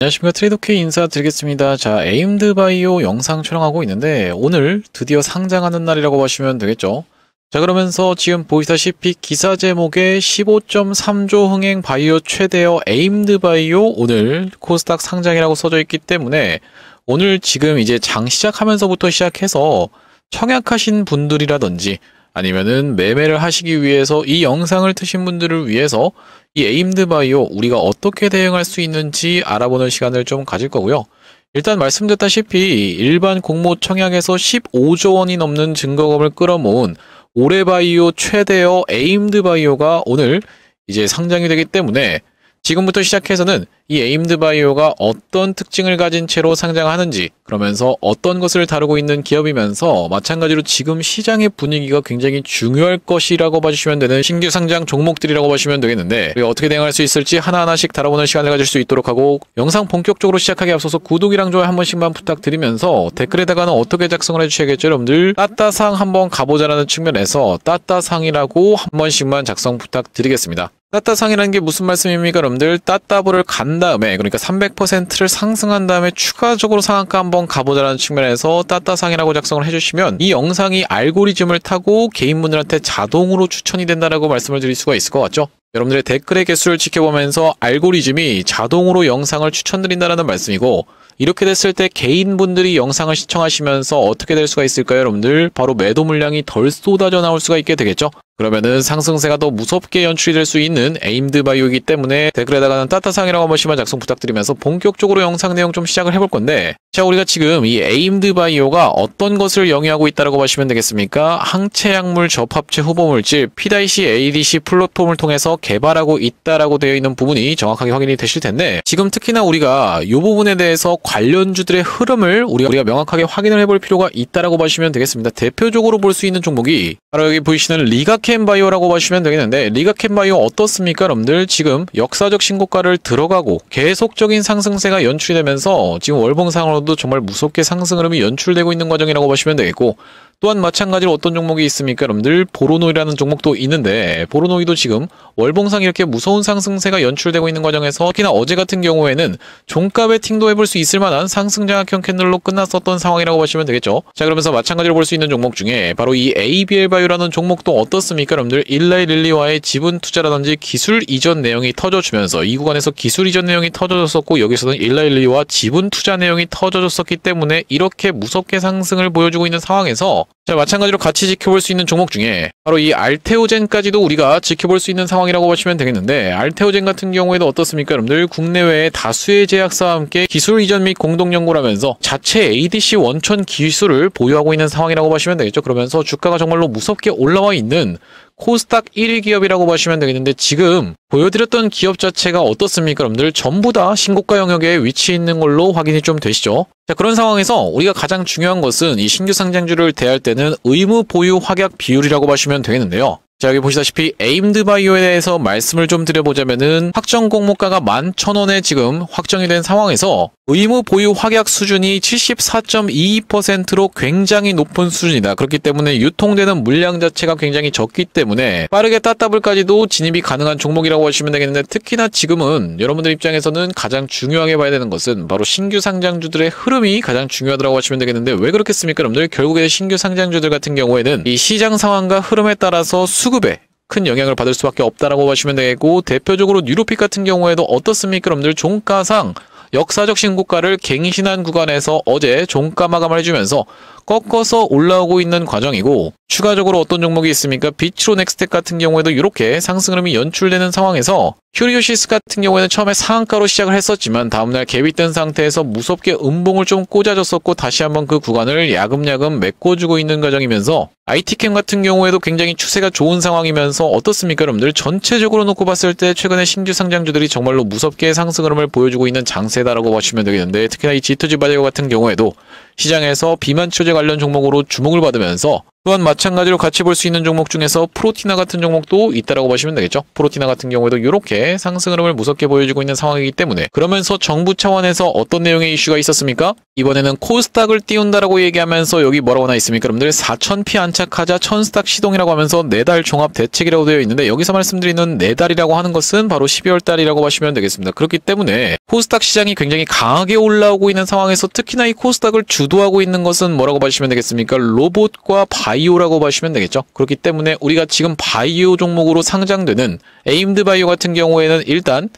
안녕하십니까. 트레이더K 인사드리겠습니다. 자, 에임드바이오 영상 촬영하고 있는데 오늘 드디어 상장하는 날이라고 보시면 되겠죠. 자, 그러면서 지금 보시다시피 기사 제목에 15.3조 흥행 바이오 최대어 에임드바이오 오늘 코스닥 상장이라고 써져 있기 때문에 오늘 지금 이제 장 시작하면서부터 시작해서 청약하신 분들이라든지 아니면은 매매를 하시기 위해서 이 영상을 트신 분들을 위해서 이 에임드바이오 우리가 어떻게 대응할 수 있는지 알아보는 시간을 좀 가질 거고요. 일단 말씀드렸다시피 일반 공모 청약에서 15조 원이 넘는 증거금을 끌어모은 올해바이오 최대어 에임드바이오가 오늘 이제 상장이 되기 때문에 지금부터 시작해서는 이 에임드바이오가 어떤 특징을 가진 채로 상장하는지, 그러면서 어떤 것을 다루고 있는 기업이면서 마찬가지로 지금 시장의 분위기가 굉장히 중요할 것이라고 봐주시면 되는 신규 상장 종목들이라고 보시면 되겠는데 우리가 어떻게 대응할 수 있을지 하나하나씩 다뤄보는 시간을 가질 수 있도록 하고, 영상 본격적으로 시작하기 앞서서 구독이랑 좋아요 한 번씩만 부탁드리면서 댓글에다가는 어떻게 작성을 해주셔야겠죠 여러분들. 따따상 한번 가보자라는 측면에서 따따상이라고 한 번씩만 작성 부탁드리겠습니다. 따따상이라는 게 무슨 말씀입니까 여러분들? 따따블을 간 다음에, 그러니까 300%를 상승한 다음에 추가적으로 상한가 한번 가보자라는 측면에서 따따상이라고 작성을 해주시면 이 영상이 알고리즘을 타고 개인분들한테 자동으로 추천이 된다라고 말씀을 드릴 수가 있을 것 같죠? 여러분들의 댓글의 개수를 지켜보면서 알고리즘이 자동으로 영상을 추천드린다는 말씀이고, 이렇게 됐을 때 개인분들이 영상을 시청하시면서 어떻게 될 수가 있을까요 여러분들? 바로 매도 물량이 덜 쏟아져 나올 수가 있게 되겠죠? 그러면은 상승세가 더 무섭게 연출이 될 수 있는 에임드바이오이기 때문에 댓글에다가는 따따상이라고 한 번씩만 작성 부탁드리면서 본격적으로 영상 내용 좀 시작을 해볼 건데, 자, 우리가 지금 이 에임드바이오가 어떤 것을 영위하고 있다라고 보시면 되겠습니까? 항체약물 접합체 후보물질 PDC ADC 플랫폼을 통해서 개발하고 있다라고 되어 있는 부분이 정확하게 확인이 되실 텐데, 지금 특히나 우리가 이 부분에 대해서 관련주들의 흐름을 우리가 명확하게 확인을 해볼 필요가 있다라고 보시면 되겠습니다. 대표적으로 볼 수 있는 종목이 바로 여기 보이시는 리가켄바이오라고 보시면 되겠는데, 리가켄바이오 어떻습니까 여러분들? 지금 역사적 신고가를 들어가고 계속적인 상승세가 연출이 되면서 지금 월봉상으로도 정말 무섭게 상승 흐름이 연출되고 있는 과정이라고 보시면 되겠고, 또한 마찬가지로 어떤 종목이 있습니까 여러분들? 보로노이라는 종목도 있는데, 보로노이도 지금 월봉상 이렇게 무서운 상승세가 연출되고 있는 과정에서 특히나 어제 같은 경우에는 종가 베팅도 해볼 수 있을 만한 상승 장악형 캔들로 끝났었던 상황이라고 보시면 되겠죠. 자, 그러면서 마찬가지로 볼 수 있는 종목 중에 바로 이 ABL바이오라는 종목도 어떻습니까 여러분들? 일라이릴리와의 지분 투자라든지 기술 이전 내용이 터져주면서 이 구간에서 기술 이전 내용이 터져졌었고, 여기서는 일라이릴리와 지분 투자 내용이 터져졌었기 때문에 이렇게 무섭게 상승을 보여주고 있는 상황에서, 자, 마찬가지로 같이 지켜볼 수 있는 종목 중에 바로 이 알테오젠까지도 우리가 지켜볼 수 있는 상황이라고 보시면 되겠는데, 알테오젠 같은 경우에도 어떻습니까 여러분들? 국내외의 다수의 제약사와 함께 기술 이전 및 공동 연구를 하면서 자체 ADC 원천 기술을 보유하고 있는 상황이라고 보시면 되겠죠. 그러면서 주가가 정말로 무섭게 올라와 있는 코스닥 1위 기업이라고 보시면 되겠는데, 지금 보여드렸던 기업 자체가 어떻습니까 여러분들? 전부 다 신고가 영역에 위치해 있는 걸로 확인이 좀 되시죠. 자, 그런 상황에서 우리가 가장 중요한 것은 이 신규 상장주를 대할 때는 의무 보유 확약 비율이라고 보시면 되겠는데요. 자, 여기 보시다시피 에임드바이오에 대해서 말씀을 좀 드려보자면은 확정 공모가가 11,000원에 지금 확정이 된 상황에서 의무 보유 확약 수준이 74.22%로 굉장히 높은 수준이다. 그렇기 때문에 유통되는 물량 자체가 굉장히 적기 때문에 빠르게 따따블까지도 진입이 가능한 종목이라고 보시면 되겠는데, 특히나 지금은 여러분들 입장에서는 가장 중요하게 봐야 되는 것은 바로 신규 상장주들의 흐름이 가장 중요하다고 하시면 되겠는데, 왜 그렇겠습니까 여러분들? 결국에 신규 상장주들 같은 경우에는 이 시장 상황과 흐름에 따라서 수급에 큰 영향을 받을 수밖에 없다라고 보시면 되겠고, 대표적으로 뉴로픽 같은 경우에도 어떻습니까 여러분들? 종가상 역사적 신고가를 갱신한 구간에서 어제 종가 마감을 해주면서 꺾어서 올라오고 있는 과정이고, 추가적으로 어떤 종목이 있습니까? 비트로넥스텍 같은 경우에도 이렇게 상승 흐름이 연출되는 상황에서 큐리오시스 같은 경우에는 처음에 상한가로 시작을 했었지만 다음날 갭이 뜬 상태에서 무섭게 음봉을 좀 꽂아줬었고 다시 한번 그 구간을 야금야금 메꿔주고 있는 과정이면서, IT캠 같은 경우에도 굉장히 추세가 좋은 상황이면서 어떻습니까 여러분들? 전체적으로 놓고 봤을 때 최근에 신규 상장주들이 정말로 무섭게 상승 흐름을 보여주고 있는 장세다라고 보시면 되겠는데, 특히나 이 G2G 바이오 같은 경우에도 시장에서 비만 치료제 관련 종목으로 주목을 받으면서 또한 마찬가지로 같이 볼 수 있는 종목 중에서 프로티나 같은 종목도 있다라고 보시면 되겠죠. 프로티나 같은 경우에도 이렇게 상승 흐름을 무섭게 보여주고 있는 상황이기 때문에 그러면서 정부 차원에서 어떤 내용의 이슈가 있었습니까? 이번에는 코스닥을 띄운다라고 얘기하면서 여기 뭐라고 나와 있습니까? 여러분들 4,000피 안착하자 1000스닥 시동이라고 하면서 4달 종합 대책이라고 되어 있는데 여기서 말씀드리는 4달이라고 하는 것은 바로 12월 달이라고 보시면 되겠습니다. 그렇기 때문에 코스닥 시장이 굉장히 강하게 올라오고 있는 상황에서 특히나 이 코스닥을 주도하고 있는 것은 뭐라고 보시면 되겠습니까? 로봇과 바이오라고 보시면 되겠죠. 그렇기 때문에 우리가 지금 바이오 종목으로 상장되는 에임드 바이오 같은 경우에는 일단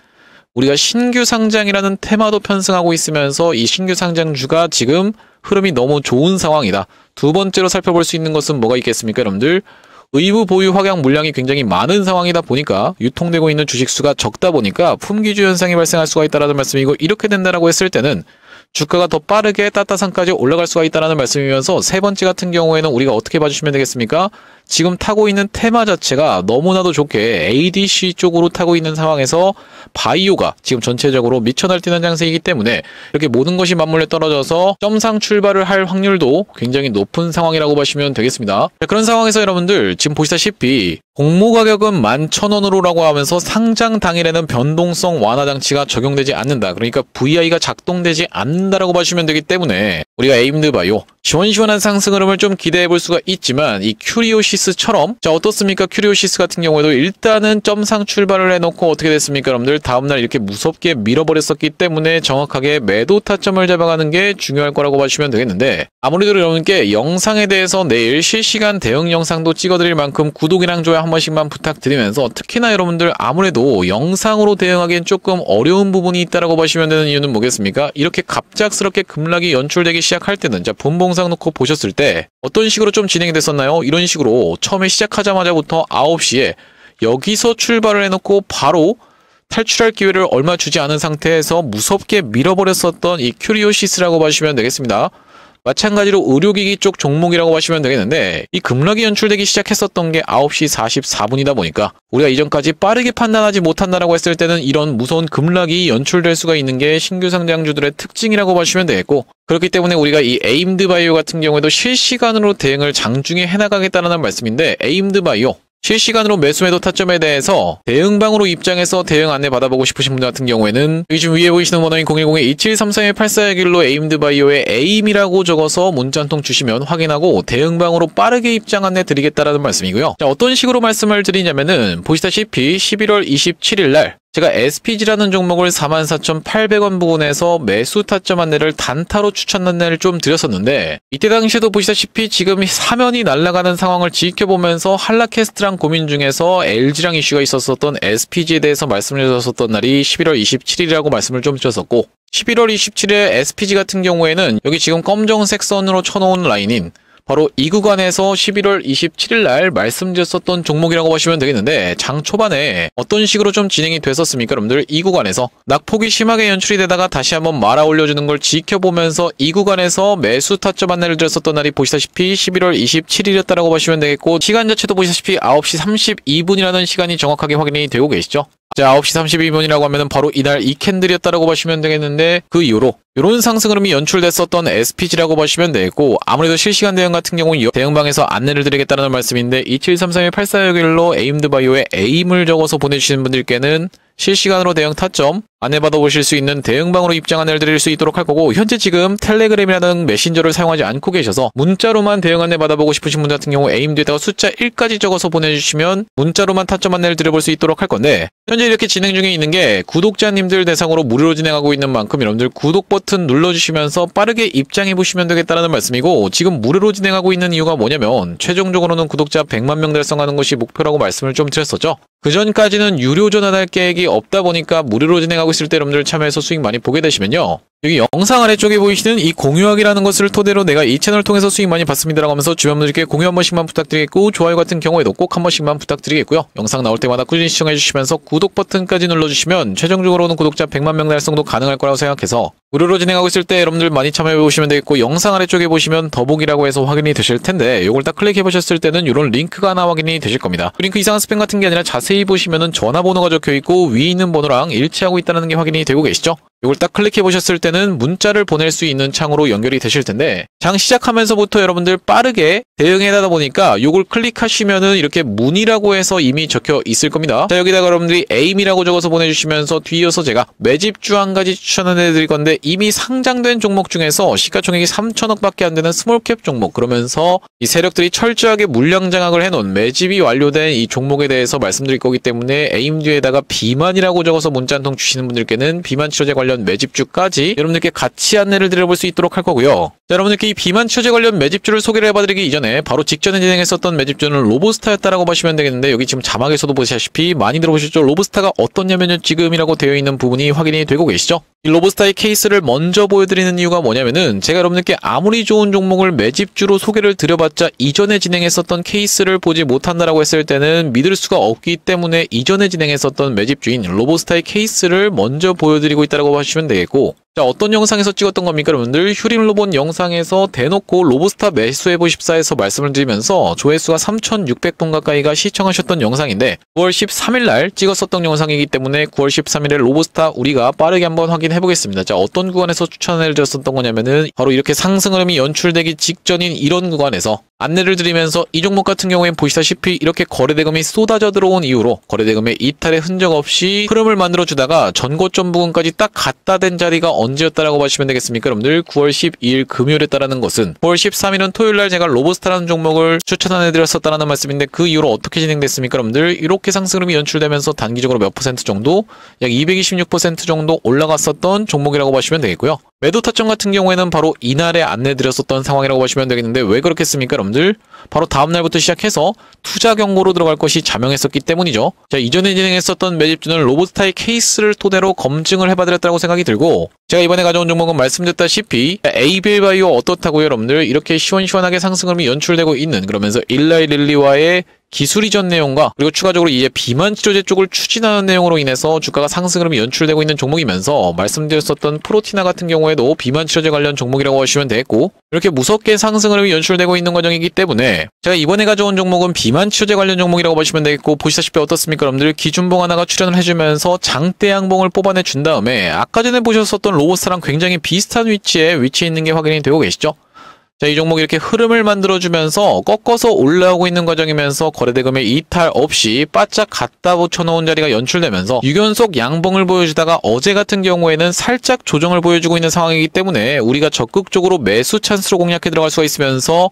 우리가 신규 상장이라는 테마도 편승하고 있으면서 이 신규 상장주가 지금 흐름이 너무 좋은 상황이다. 두 번째로 살펴볼 수 있는 것은 뭐가 있겠습니까, 여러분들? 의무 보유 확약 물량이 굉장히 많은 상황이다 보니까 유통되고 있는 주식 수가 적다 보니까 품귀주 현상이 발생할 수가 있다라는 말씀이고 이렇게 된다라고 했을 때는 주가가 더 빠르게 따따상까지 올라갈 수가 있다는 말씀이면서 세 번째 같은 경우에는 우리가 어떻게 봐주시면 되겠습니까? 지금 타고 있는 테마 자체가 너무나도 좋게 ADC 쪽으로 타고 있는 상황에서 바이오가 지금 전체적으로 미쳐 날뛰는 장세이기 때문에 이렇게 모든 것이 맞물려 떨어져서 점상 출발을 할 확률도 굉장히 높은 상황이라고 보시면 되겠습니다. 그런 상황에서 여러분들 지금 보시다시피 공모 가격은 11,000원으로라고 하면서 상장 당일에는 변동성 완화 장치가 적용되지 않는다. 그러니까 VI가 작동되지 않는다라고 보시면 되기 때문에 우리가 에임드 바이오 시원시원한 상승 흐름을 좀 기대해 볼 수가 있지만 이 큐리오시스처럼 자 어떻습니까? 큐리오시스 같은 경우에도 일단은 점상 출발을 해놓고 어떻게 됐습니까? 여러분들 다음날 이렇게 무섭게 밀어버렸었기 때문에 정확하게 매도 타점을 잡아가는 게 중요할 거라고 보시면 되겠는데 아무래도 여러분께 영상에 대해서 내일 실시간 대응 영상도 찍어드릴 만큼 구독이랑 좋아요 한 번씩만 부탁드리면서 특히나 여러분들 아무래도 영상으로 대응하기엔 조금 어려운 부분이 있다라고 보시면 되는 이유는 뭐겠습니까? 이렇게 갑작스럽게 급락이 연출되기 시작할 때는 자 본봉상 놓고 보셨을 때 어떤 식으로 좀 진행이 됐었나요? 이런 식으로 처음에 시작하자마자부터 9시에 여기서 출발을 해놓고 바로 탈출할 기회를 얼마 주지 않은 상태에서 무섭게 밀어버렸었던 이 큐리오시스라고 보시면 되겠습니다. 마찬가지로 의료기기 쪽 종목이라고 보시면 되겠는데 이 급락이 연출되기 시작했었던 게 9시 44분이다 보니까 우리가 이전까지 빠르게 판단하지 못한다라고 했을 때는 이런 무서운 급락이 연출될 수가 있는 게 신규 상장주들의 특징이라고 보시면 되겠고 그렇기 때문에 우리가 이 에임드 바이오 같은 경우에도 실시간으로 대응을 장중에 해나가겠다는 말씀인데 에임드 바이오 실시간으로 매수매도 타점에 대해서 대응방으로 입장해서 대응 안내 받아보고 싶으신 분들 같은 경우에는 여기 지금 위에 보이시는 번호인 010-2733-8461로 에임드 바이오에 에임이라고 적어서 문자 한 통 주시면 확인하고 대응방으로 빠르게 입장 안내 드리겠다라는 말씀이고요. 자, 어떤 식으로 말씀을 드리냐면은 보시다시피 11월 27일 날 제가 SPG라는 종목을 44,800원 부근에서 매수 타점 안내를 단타로 추천 안내를 좀 드렸었는데 이때 당시에도 보시다시피 지금 사면이 날아가는 상황을 지켜보면서 한라캐스트랑 고민 중에서 LG랑 이슈가 있었던 SPG에 대해서 말씀을 드렸었던 날이 11월 27일이라고 말씀을 좀 드렸었고 11월 27일에 SPG 같은 경우에는 여기 지금 검정색 선으로 쳐놓은 라인인 바로 이 구간에서 11월 27일 날 말씀드렸었던 종목이라고 보시면 되겠는데 장 초반에 어떤 식으로 좀 진행이 됐었습니까? 여러분들 이 구간에서 낙폭이 심하게 연출이 되다가 다시 한번 말아 올려주는 걸 지켜보면서 이 구간에서 매수 타점 안내를 드렸었던 날이 보시다시피 11월 27일이었다라고 보시면 되겠고 시간 자체도 보시다시피 9시 32분이라는 시간이 정확하게 확인이 되고 계시죠? 자, 9시 32분이라고 하면은 바로 이날 이 캔들이었다라고 보시면 되겠는데 그 이후로 이런 상승 흐름이 연출됐었던 SPG라고 보시면 되겠고 아무래도 실시간 대응 같은 경우는 대응방에서 안내를 드리겠다는 말씀인데 2733-8461로 에임드 바이오에 에임을 적어서 보내주시는 분들께는 실시간으로 대응 타점 안내받아 보실 수 있는 대응방으로 입장 안내를 드릴 수 있도록 할 거고 현재 지금 텔레그램이라는 메신저를 사용하지 않고 계셔서 문자로만 대응 안내 받아보고 싶으신 분들 같은 경우 에임드에다가 숫자 1까지 적어서 보내주시면 문자로만 타점 안내를 드려볼 수 있도록 할 건데 현재 이렇게 진행 중에 있는 게 구독자님들 대상으로 무료로 진행하고 있는 만큼 여러분들 구독 버튼 눌러주시면서 빠르게 입장해 보시면 되겠다는 말씀이고 지금 무료로 진행하고 있는 이유가 뭐냐면 최종적으로는 구독자 100만 명 달성하는 것이 목표라고 말씀을 좀 드렸었죠. 그 전까지는 유료 전환할 계획이 없다 보니까 무료로 진행하고 있을 때 여러분들 참여해서 수익 많이 보게 되시면요. 여기 영상 아래쪽에 보이시는 이 공유하기라는 것을 토대로 내가 이 채널을 통해서 수익 많이 받습니다라고 하면서 주변 분들께 공유 한 번씩만 부탁드리겠고 좋아요 같은 경우에도 꼭 한 번씩만 부탁드리겠고요. 영상 나올 때마다 꾸준히 시청해 주시면서 구독 버튼까지 눌러주시면 최종적으로는 구독자 100만 명 달성도 가능할 거라고 생각해서 무료로 진행하고 있을 때 여러분들 많이 참여해 보시면 되겠고 영상 아래쪽에 보시면 더보기라고 해서 확인이 되실 텐데 이걸 딱 클릭해 보셨을 때는 이런 링크가 하나 확인이 되실 겁니다. 링크 이상한 스팸 같은 게 아니라 자세히 보시면은 전화번호가 적혀 있고 위에 있는 번호랑 일치하고 있다는 게 확인이 되고 계시죠? 이걸 딱 클릭해 보셨을 때는 문자를 보낼 수 있는 창으로 연결이 되실 텐데 장 시작하면서부터 여러분들 빠르게 대응해다 보니까 이걸 클릭하시면은 이렇게 문의라고 해서 이미 적혀 있을 겁니다. 자, 여기다가 여러분들이 에임이라고 적어서 보내주시면서 뒤이어서 제가 매집주 한 가지 추천을 해드릴 건데 이미 상장된 종목 중에서 시가총액이 3천억밖에 안 되는 스몰캡 종목, 그러면서 이 세력들이 철저하게 물량 장악을 해놓은 매집이 완료된 이 종목에 대해서 말씀드릴 거기 때문에 에임 뒤에다가 비만이라고 적어서 문자 한 통 주시는 분들께는 비만 치료제 관련 매집주까지 여러분들께 같이 안내를 드려볼 수 있도록 할 거고요. 자, 여러분들께 이 비만 치료제 관련 매집주를 소개를 해봐드리기 이전에 바로 직전에 진행했었던 매집주는 로보스타였다라고 보시면 되겠는데, 여기 지금 자막에서도 보시다시피 많이 들어보셨죠? 로보스타가 어떻냐면요, 지금이라고 되어 있는 부분이 확인이 되고 계시죠? 이 로보스타의 케이스를 먼저 보여드리는 이유가 뭐냐면은 제가 여러분들께 아무리 좋은 종목을 매집주로 소개를 드려봤자 이전에 진행했었던 케이스를 보지 못한다라고 했을 때는 믿을 수가 없기 때문에 이전에 진행했었던 매집주인 로보스타의 케이스를 먼저 보여드리고 있다고 하시면 되겠고, 자, 어떤 영상에서 찍었던 겁니까? 여러분들 휴림로봇 영상에서 대놓고 로보스타 매수해보십사에서 말씀을 드리면서 조회수가 3,600분 가까이가 시청하셨던 영상인데 9월 13일 날 찍었었던 영상이기 때문에 9월 13일에 로보스타 우리가 빠르게 한번 확인해 보겠습니다. 자, 어떤 구간에서 추천을 드렸었던 거냐면은 바로 이렇게 상승 흐름이 연출되기 직전인 이런 구간에서 안내를 드리면서 이 종목 같은 경우엔 보시다시피 이렇게 거래대금이 쏟아져 들어온 이후로 거래대금의 이탈의 흔적 없이 흐름을 만들어주다가 전고점 부근까지 딱 갖다 댄 자리가 언제였다라고 보시면 되겠습니까? 여러분들 9월 12일 금요일에 따르는 것은 9월 13일은 토요일날 제가 로보스타라는 종목을 추천해드렸었다는 말씀인데 그 이후로 어떻게 진행됐습니까? 여러분들 이렇게 상승 흐름이 연출되면서 단기적으로 몇 퍼센트 정도, 약 226% 정도 올라갔었던 종목이라고 보시면 되겠고요. 매도 타점 같은 경우에는 바로 이날에 안내드렸었던 상황이라고 보시면 되겠는데 왜 그렇겠습니까? 여러분들 바로 다음날부터 시작해서 투자 경고로 들어갈 것이 자명했었기 때문이죠. 자, 이전에 진행했었던 매집주는 로보스타의 케이스를 토대로 검증을 해봐드렸다고 생각이 들고, 제가 이번에 가져온 종목은 말씀드렸다시피 에이빌바이오 어떻다고요? 여러분들 이렇게 시원시원하게 상승 흐름이 연출되고 있는, 그러면서 일라이릴리와의 기술 이전 내용과 그리고 추가적으로 이제 비만 치료제 쪽을 추진하는 내용으로 인해서 주가가 상승 흐름이 연출되고 있는 종목이면서 말씀드렸었던 프로티나 같은 경우에도 비만 치료제 관련 종목이라고 하시면 되겠고, 이렇게 무섭게 상승 흐름이 연출되고 있는 과정이기 때문에 제가 이번에 가져온 종목은 비만 치료제 관련 종목이라고 보시면 되겠고, 보시다시피 어떻습니까? 여러분들 기준봉 하나가 출현을 해주면서 장대 양봉을 뽑아내 준 다음에 아까 전에 보셨었던 로보스타랑 굉장히 비슷한 위치에 위치해 있는 게 확인이 되고 계시죠? 자, 이 종목이 이렇게 흐름을 만들어주면서 꺾어서 올라오고 있는 과정이면서 거래대금의 이탈 없이 바짝 갖다 붙여놓은 자리가 연출되면서 유견속 양봉을 보여주다가 어제 같은 경우에는 살짝 조정을 보여주고 있는 상황이기 때문에 우리가 적극적으로 매수 찬스로 공략해 들어갈 수가 있으면서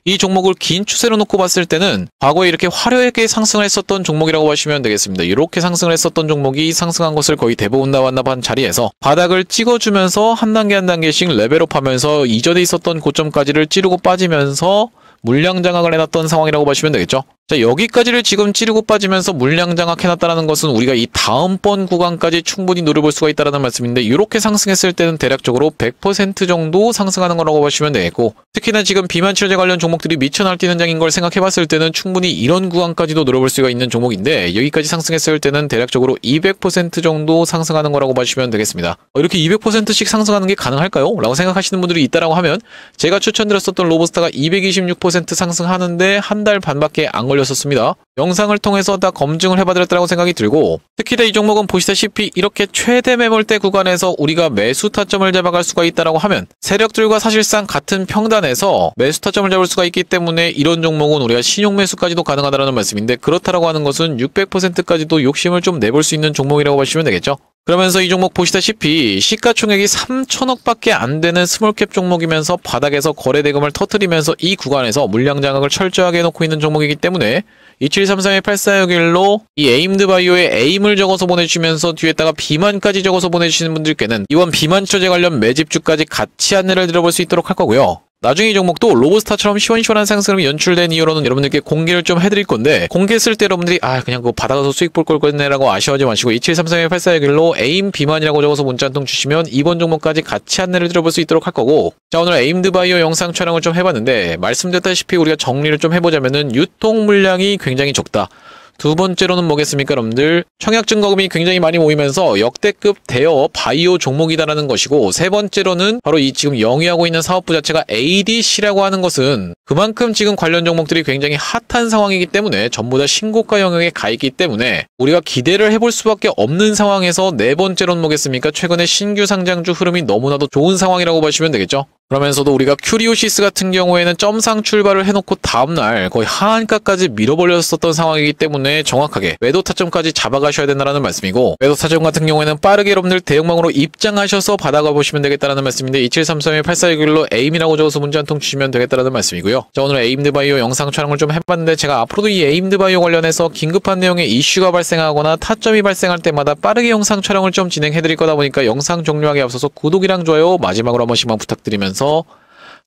이 종목을 긴 추세로 놓고 봤을 때는 과거에 이렇게 화려하게 상승을 했었던 종목이라고 보시면 되겠습니다. 이렇게 상승을 했었던 종목이 상승한 것을 거의 대부분 나왔나반 자리에서 바닥을 찍어주면서 한 단계 한 단계씩 레벨업하면서 이전에 있었던 고점까지를 찌르고 빠지면서 물량 장악을 해놨던 상황이라고 보시면 되겠죠. 자, 여기까지를 지금 찌르고 빠지면서 물량 장악해놨다는 것은 우리가 이 다음번 구간까지 충분히 노려볼 수가 있다는 말씀인데, 이렇게 상승했을 때는 대략적으로 100% 정도 상승하는 거라고 보시면 되겠고, 특히나 지금 비만 치료제 관련 종목들이 미쳐 날뛰는 장인 걸 생각해봤을 때는 충분히 이런 구간까지도 노려볼 수가 있는 종목인데, 여기까지 상승했을 때는 대략적으로 200% 정도 상승하는 거라고 보시면 되겠습니다. 이렇게 200%씩 상승하는 게 가능할까요? 라고 생각하시는 분들이 있다라고 하면 제가 추천드렸었던 로보스타가 226% 상승하는데 한 달 반밖에 안 걸렸었습니다. 영상을 통해서 다 검증을 해봐드렸다고 생각이 들고, 특히나 이 종목은 보시다시피 이렇게 최대 매물대 구간에서 우리가 매수 타점을 잡아갈 수가 있다라고 하면 세력들과 사실상 같은 평단에서 매수 타점을 잡을 수가 있기 때문에 이런 종목은 우리가 신용 매수까지도 가능하다는 말씀인데, 그렇다라고 하는 것은 600%까지도 욕심을 좀 내볼 수 있는 종목이라고 보시면 되겠죠. 그러면서 이 종목 보시다시피 시가총액이 3천억밖에 안 되는 스몰캡 종목이면서 바닥에서 거래대금을 터뜨리면서 이 구간에서 물량 장악을 철저하게 해놓고 있는 종목이기 때문에 2733-8461로 이 에임드바이오의 에임을 적어서 보내주시면서 뒤에다가 비만까지 적어서 보내주시는 분들께는 이번 비만 치료제 관련 매집주까지 같이 안내를 드려볼 수 있도록 할 거고요. 나중에 이 종목도 로보스타처럼 시원시원한 상승이 연출된 이유로는 여러분들께 공개를 좀 해드릴 건데, 공개했을 때 여러분들이 그냥 그거 받아가서 수익 볼 걸 거네라고 아쉬워하지 마시고 2733-8461로 에임 비만이라고 적어서 문자 한 통 주시면 이번 종목까지 같이 안내를 드려볼 수 있도록 할 거고, 자, 오늘 에임드바이오 영상 촬영을 좀 해봤는데 말씀드렸다시피 우리가 정리를 좀 해보자면은 유통 물량이 굉장히 적다. 두 번째로는 뭐겠습니까, 여러분들? 청약 증거금이 굉장히 많이 모이면서 역대급 대여 바이오 종목이다라는 것이고, 세 번째로는 바로 이 지금 영위하고 있는 사업부 자체가 ADC라고 하는 것은 그만큼 지금 관련 종목들이 굉장히 핫한 상황이기 때문에 전부 다 신고가 영역에 가 있기 때문에 우리가 기대를 해볼 수밖에 없는 상황에서 네 번째로는 뭐겠습니까? 최근에 신규 상장주 흐름이 너무나도 좋은 상황이라고 보시면 되겠죠? 그러면서도 우리가 큐리오시스 같은 경우에는 점상 출발을 해놓고 다음날 거의 하한가까지 밀어버렸었던 상황이기 때문에 정확하게 매도 타점까지 잡아가셔야 된다는 말씀이고, 매도 타점 같은 경우에는 빠르게 여러분들 대형망으로 입장하셔서 받아가 보시면 되겠다는 말씀인데 2733-8461로 에임이라고 적어서 문자 한 통 주시면 되겠다는 말씀이고요. 자, 오늘 에임드바이오 영상 촬영을 좀 해봤는데 제가 앞으로도 이 에임드바이오 관련해서 긴급한 내용의 이슈가 발생하거나 타점이 발생할 때마다 빠르게 영상 촬영을 좀 진행해드릴 거다 보니까 영상 종료하기 앞서서 구독이랑 좋아요 마지막으로 한 번씩만 부탁드리면서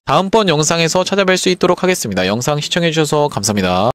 다음번 영상에서 찾아뵐 수 있도록 하겠습니다. 영상 시청해주셔서 감사합니다.